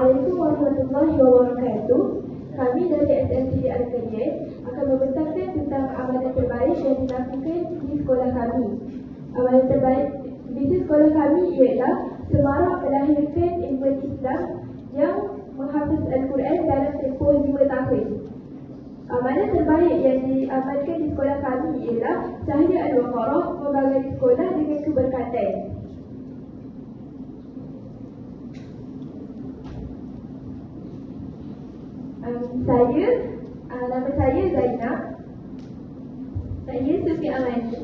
Assalamualaikum warahmatullahi wabarakatuh. Kami dari SMCD Al-Qayyid akan membentangkan tentang amalan terbaik yang dilakukan di sekolah kami. Amalan terbaik di sekolah kami ialah semarak melahirkan ilmu Islam yang menghafiz Al-Quran dalam tempoh 5 tahun. Amalan terbaik yang diamalkan di sekolah kami ialah Cahaya Al-Baqarah, membagari sekolah dengan keberkatan. Nama saya Zainab. Saya Sufi Amani.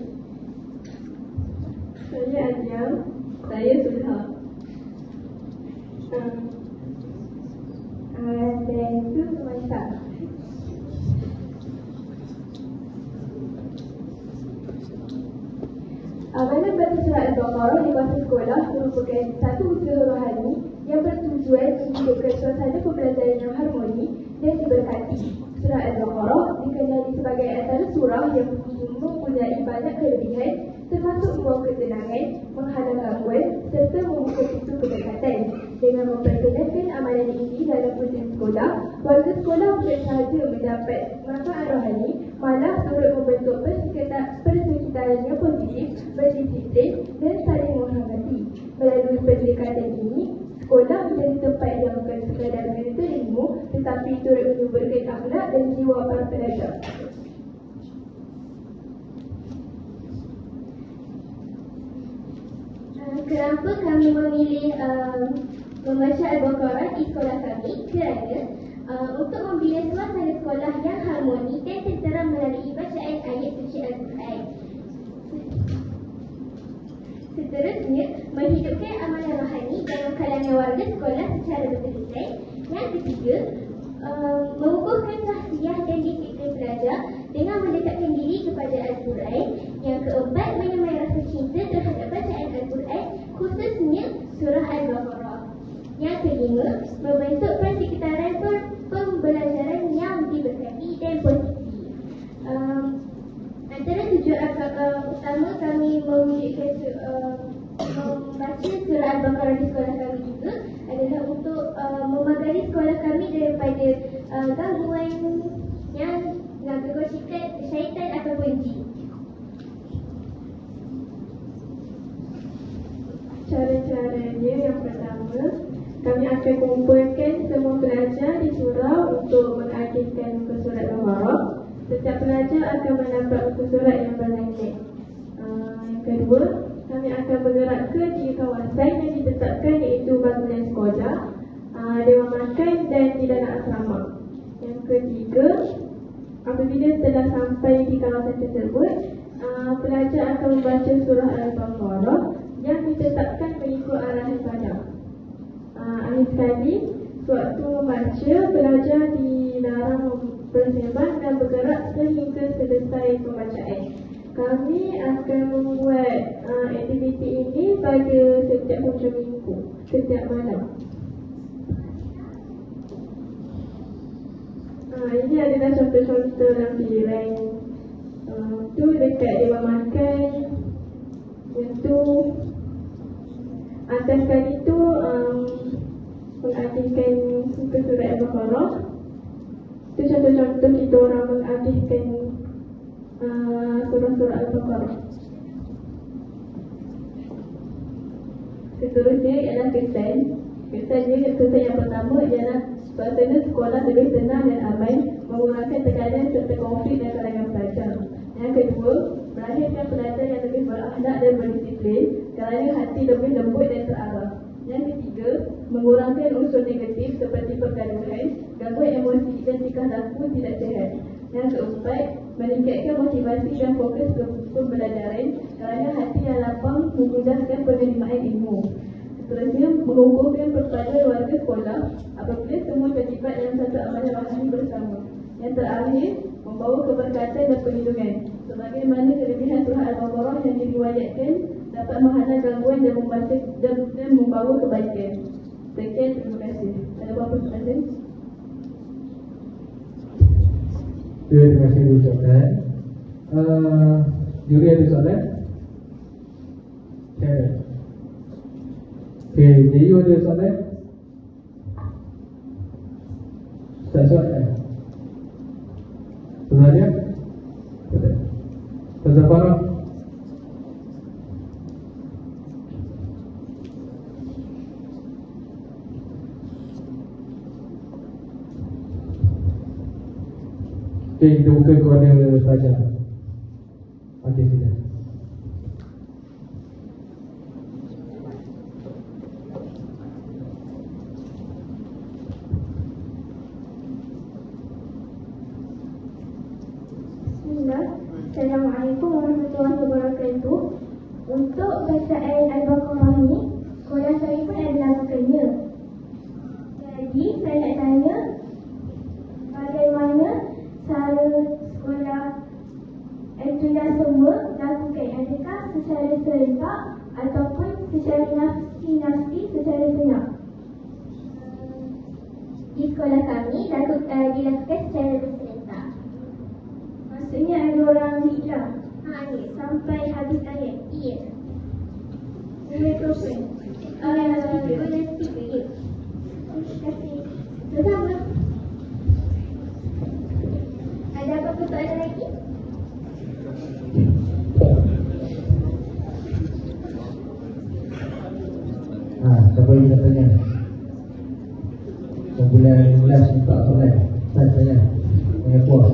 Saya Ajiam. Saya Sulha. Dan itu Masak. Amalan baca surah Al-Baqarah di masa sekolah merupakan satu usaha rohani yang bertujuan menghidupkan suasana pembelajaran yang harmoni dan diberkati. Surah Al-Baqarah dikenali sebagai antara surah yang mempunyai banyak kelebihan, termasuk membawa ketenangan, menghalang gangguan serta membuka pintu keberkatan. Dengan memperkenalkan amalan ini dalam ujian sekolah, warga sekolah bukan sahaja mendapat manfaat rohani, malah turut membentuk persekitaran yang positif, berdisiplin dan saling menghormati. Melalui pendekatan ini, sekolah menjadi tempat yang bukan sekadar menuntut ilmu, tetapi turut menyuburkan akhlak dan jiwa para pelajar. Kenapa kami memilih membaca Al-Baqarah di sekolah kami? Kerana untuk membina suasana sekolah yang harmoni dan tentera melalui bacaan ayat suci Al-Quran. Seterusnya, menghidupkan amalan rohani dalam kalangan warga sekolah secara berterusan. Yang ketiga, mengukuhkan sahsiah dan disiplin pelajar dengan mendekatkan diri kepada Al-Quran. Yang keempat, menyemai rasa cinta terhadap bacaan Al-Quran, khususnya surah Al-Baqarah. Yang kelima, membentuk persekitaran pembelajaran yang diberkati dan positif. Antara tujuan utama kami mewujudkan membaca surah Al-Baqarah di sekolah kami juga adalah untuk memagari sekolah kami daripada gangguan yang gangguan syaitan ataupun jin. Cara-caranya yang pertama, kami akan kumpulkan semua pelajar di surau untuk mengaktifkan muka surat Al-Baqarah. Setiap pelajar akan mendapat muka surat yang berlainan. Yang kedua, kami akan bergerak ke 3 kawasan yang ditetapkan, iaitu bangunan sekolah, dewan makan dan di dalam asrama. Yang ketiga, apabila telah sampai di kawasan tersebut, pelajar akan membaca surah Al-Baqarah yang ditetapkan mengikut arahan padang. Akhir sekali, sewaktu membaca, pelajar dilarang bersembang dan bergerak sehingga selesai pembacaan. Kami akan membuat aktiviti ini pada setiap hujung minggu, setiap malam. Ini adalah contoh-contoh lampiran. Tu dekat dewan makan. Yang tu atas kali tu mengaktifkan muka surat Al-Baqarah. Itu contoh-contoh kita orang mengaktifkan surah-surah Al-Baqarah. Seterusnya ialah kesan. Kesan yang pertama ialah suasana sekolah lebih tenang dan aman, mengurangkan tekanan serta konflik dalam kalangan pelajar. Yang kedua, melahirkan pelajar yang lebih berakhlak dan berdisiplin kerana hati lebih lembut dan terarah. Yang ketiga, mengurangkan unsur negatif seperti pergaduhan, gangguan emosi dan tingkah laku tidak sihat. Yang keempat, meningkatkan motivasi dan fokus ke pembelajaran kerana hati yang lapang memudahkan penerimaan ilmu. Seterusnya, mengukuhkan persatuan warga sekolah apabila semua terlibat dalam satu amalan rohani bersama. Yang terakhir, membawa keberkatan dan perlindungan. Sebagaimana kelebihan surah Al-Baqarah yang diriwayatkan dapat menghalang gangguan dan membawa kebaikan. Sekian, terima kasih. Ada apa-apa soalan? Terima kasih ucapkan. Juri ada soalan? Okay, Deyu ada soalan? soalan. Sebenarnya Ustaz Farah. Okey, kita buka kepada saja. Okey, sila. Assalamualaikum warahmatullahi wabarakatuh. Untuk bacaan Al-Baqarah ni, sekolah saya pun ada namakannya. Jadi saya nak tanya, bagaimana cara sekolah itulah semua lakukan? Adakah secara serentak ataupun secara nafsi secara senang? Di sekolah kami dilakukan secara berserentak. Maksudnya ada orang hijrah sampai habis ayat. Ya. Mikrofon. Boleh speak. Ya. Terima kasih. Sama. Ada apa-apa soalan lagi? Siapa yang nak tanya? Bulan 11 tak soalan. Saya tanya. Tanya puas.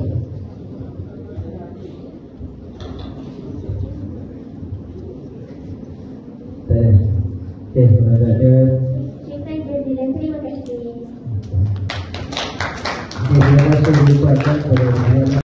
Okey, ada. Terima kasih. Terima kasih.